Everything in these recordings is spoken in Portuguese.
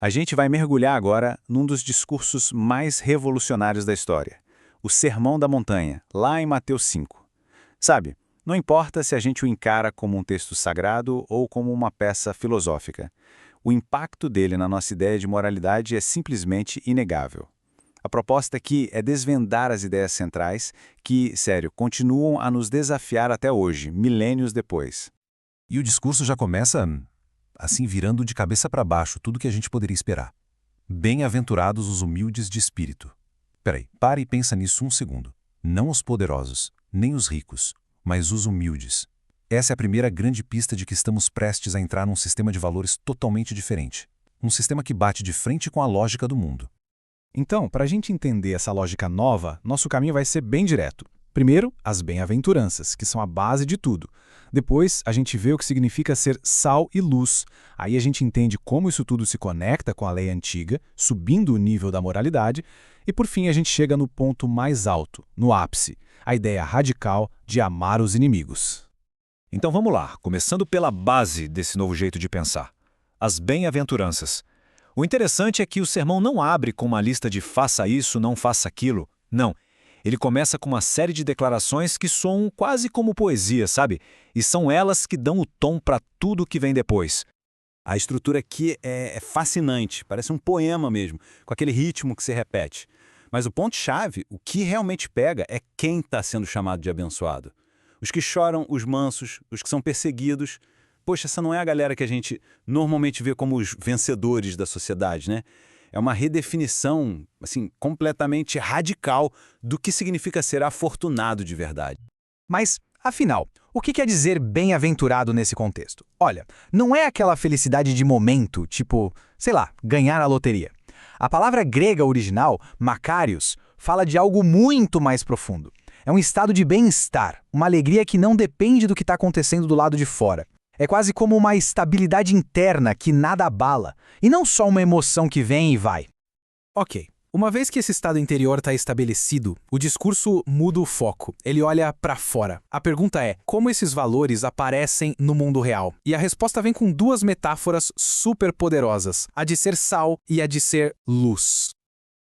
A gente vai mergulhar agora num dos discursos mais revolucionários da história, o Sermão da Montanha, lá em Mateus 5. Sabe, não importa se a gente o encara como um texto sagrado ou como uma peça filosófica, o impacto dele na nossa ideia de moralidade é simplesmente inegável. A proposta aqui é desvendar as ideias centrais que, sério, continuam a nos desafiar até hoje, milênios depois. E o discurso já começa, assim, virando de cabeça para baixo tudo que a gente poderia esperar. Bem-aventurados os humildes de espírito. Peraí, para e pensa nisso um segundo. Não os poderosos, nem os ricos, mas os humildes. Essa é a primeira grande pista de que estamos prestes a entrar num sistema de valores totalmente diferente. Um sistema que bate de frente com a lógica do mundo. Então, para a gente entender essa lógica nova, nosso caminho vai ser bem direto. Primeiro, as bem-aventuranças, que são a base de tudo. Depois, a gente vê o que significa ser sal e luz. Aí a gente entende como isso tudo se conecta com a lei antiga, subindo o nível da moralidade. E por fim, a gente chega no ponto mais alto, no ápice, a ideia radical de amar os inimigos. Então vamos lá, começando pela base desse novo jeito de pensar. As bem-aventuranças. O interessante é que o sermão não abre com uma lista de faça isso, não faça aquilo. Não. Ele começa com uma série de declarações que soam quase como poesia, sabe? E são elas que dão o tom para tudo que vem depois. A estrutura aqui é fascinante, parece um poema mesmo, com aquele ritmo que se repete. Mas o ponto-chave, o que realmente pega, é quem está sendo chamado de abençoado. Os que choram, os mansos, os que são perseguidos. Poxa, essa não é a galera que a gente normalmente vê como os vencedores da sociedade, né? É uma redefinição, assim, completamente radical do que significa ser afortunado de verdade. Mas, afinal, o que quer dizer bem-aventurado nesse contexto? Olha, não é aquela felicidade de momento, tipo, sei lá, ganhar a loteria. A palavra grega original, makarios, fala de algo muito mais profundo. É um estado de bem-estar, uma alegria que não depende do que está acontecendo do lado de fora. É quase como uma estabilidade interna que nada abala, e não só uma emoção que vem e vai. Ok, uma vez que esse estado interior está estabelecido, o discurso muda o foco, ele olha para fora. A pergunta é, como esses valores aparecem no mundo real? E a resposta vem com duas metáforas super poderosas, a de ser sal e a de ser luz.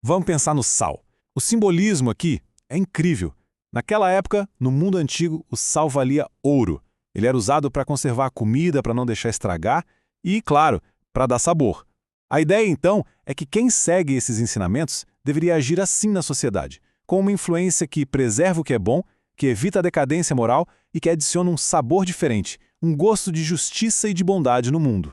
Vamos pensar no sal. O simbolismo aqui é incrível. Naquela época, no mundo antigo, o sal valia ouro. Ele era usado para conservar a comida, para não deixar estragar e, claro, para dar sabor. A ideia, então, é que quem segue esses ensinamentos deveria agir assim na sociedade, com uma influência que preserva o que é bom, que evita a decadência moral e que adiciona um sabor diferente, um gosto de justiça e de bondade no mundo.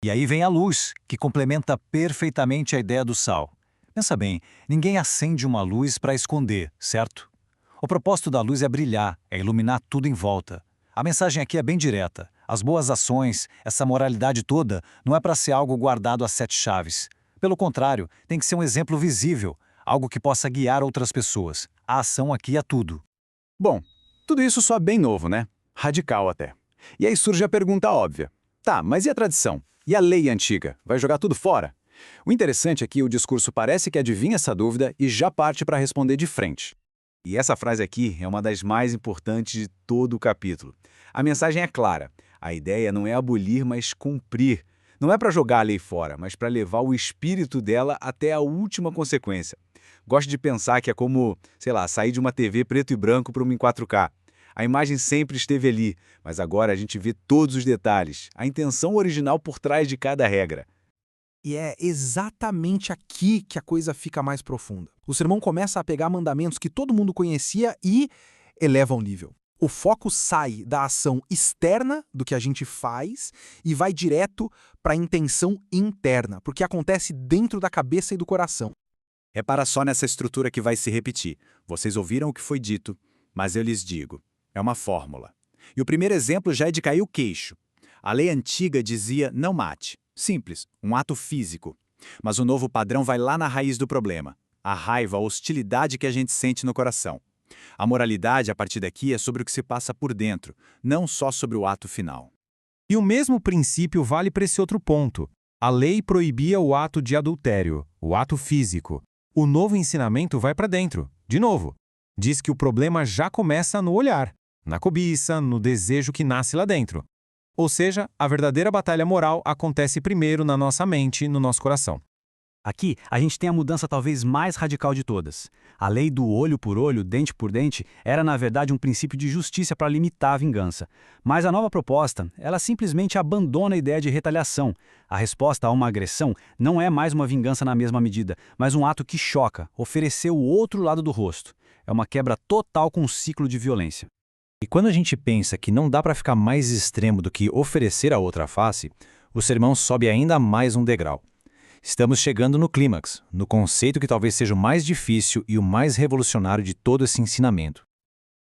E aí vem a luz, que complementa perfeitamente a ideia do sal. Pensa bem, ninguém acende uma luz para esconder, certo? O propósito da luz é brilhar, é iluminar tudo em volta. A mensagem aqui é bem direta. As boas ações, essa moralidade toda, não é para ser algo guardado a 7 chaves. Pelo contrário, tem que ser um exemplo visível, algo que possa guiar outras pessoas. A ação aqui é tudo. Bom, tudo isso só bem novo, né? Radical até. E aí surge a pergunta óbvia. Tá, mas e a tradição? E a lei antiga? Vai jogar tudo fora? O interessante é que o discurso parece que adivinha essa dúvida e já parte para responder de frente. E essa frase aqui é uma das mais importantes de todo o capítulo. A mensagem é clara. A ideia não é abolir, mas cumprir. Não é para jogar a lei fora, mas para levar o espírito dela até a última consequência. Gosto de pensar que é como, sei lá, sair de uma TV preto e branco para uma em 4K. A imagem sempre esteve ali, mas agora a gente vê todos os detalhes, a intenção original por trás de cada regra. E é exatamente aqui que a coisa fica mais profunda. O sermão começa a pegar mandamentos que todo mundo conhecia e eleva o nível. O foco sai da ação externa do que a gente faz e vai direto para a intenção interna, porque acontece dentro da cabeça e do coração. Repara só nessa estrutura que vai se repetir. Vocês ouviram o que foi dito, mas eu lhes digo. É uma fórmula. E o primeiro exemplo já é de cair o queixo. A lei antiga dizia não mate. Simples, um ato físico. Mas o novo padrão vai lá na raiz do problema. A raiva, a hostilidade que a gente sente no coração. A moralidade, a partir daqui, é sobre o que se passa por dentro, não só sobre o ato final. E o mesmo princípio vale para esse outro ponto. A lei proibia o ato de adultério, o ato físico. O novo ensinamento vai para dentro, de novo. Diz que o problema já começa no olhar, na cobiça, no desejo que nasce lá dentro. Ou seja, a verdadeira batalha moral acontece primeiro na nossa mente e no nosso coração. Aqui, a gente tem a mudança talvez mais radical de todas. A lei do olho por olho, dente por dente, era na verdade um princípio de justiça para limitar a vingança. Mas a nova proposta, ela simplesmente abandona a ideia de retaliação. A resposta a uma agressão não é mais uma vingança na mesma medida, mas um ato que choca, oferecer o outro lado do rosto. É uma quebra total com o ciclo de violência. E quando a gente pensa que não dá para ficar mais extremo do que oferecer a outra face, o sermão sobe ainda mais um degrau. Estamos chegando no clímax, no conceito que talvez seja o mais difícil e o mais revolucionário de todo esse ensinamento.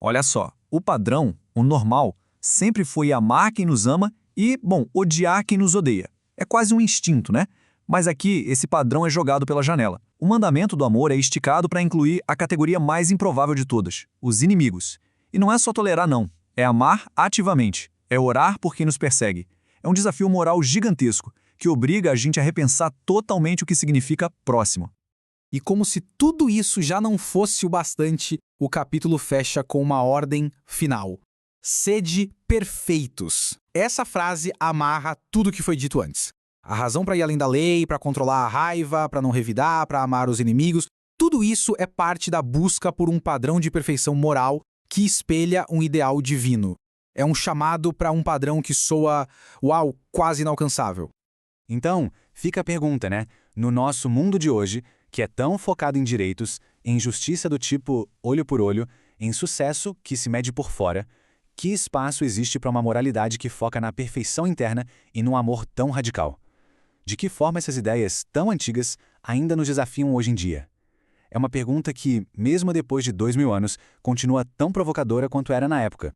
Olha só, o padrão, o normal, sempre foi amar quem nos ama e, bom, odiar quem nos odeia. É quase um instinto, né? Mas aqui, esse padrão é jogado pela janela. O mandamento do amor é esticado para incluir a categoria mais improvável de todas, os inimigos. E não é só tolerar, não. É amar ativamente. É orar por quem nos persegue. É um desafio moral gigantesco, que obriga a gente a repensar totalmente o que significa próximo. E como se tudo isso já não fosse o bastante, o capítulo fecha com uma ordem final. Sede perfeitos. Essa frase amarra tudo o que foi dito antes. A razão para ir além da lei, para controlar a raiva, para não revidar, para amar os inimigos, tudo isso é parte da busca por um padrão de perfeição moral que espelha um ideal divino. É um chamado para um padrão que soa, uau, quase inalcançável. Então, fica a pergunta, né? No nosso mundo de hoje, que é tão focado em direitos, em justiça do tipo olho por olho, em sucesso que se mede por fora, que espaço existe para uma moralidade que foca na perfeição interna e num amor tão radical? De que forma essas ideias tão antigas ainda nos desafiam hoje em dia? É uma pergunta que, mesmo depois de 2000 anos, continua tão provocadora quanto era na época.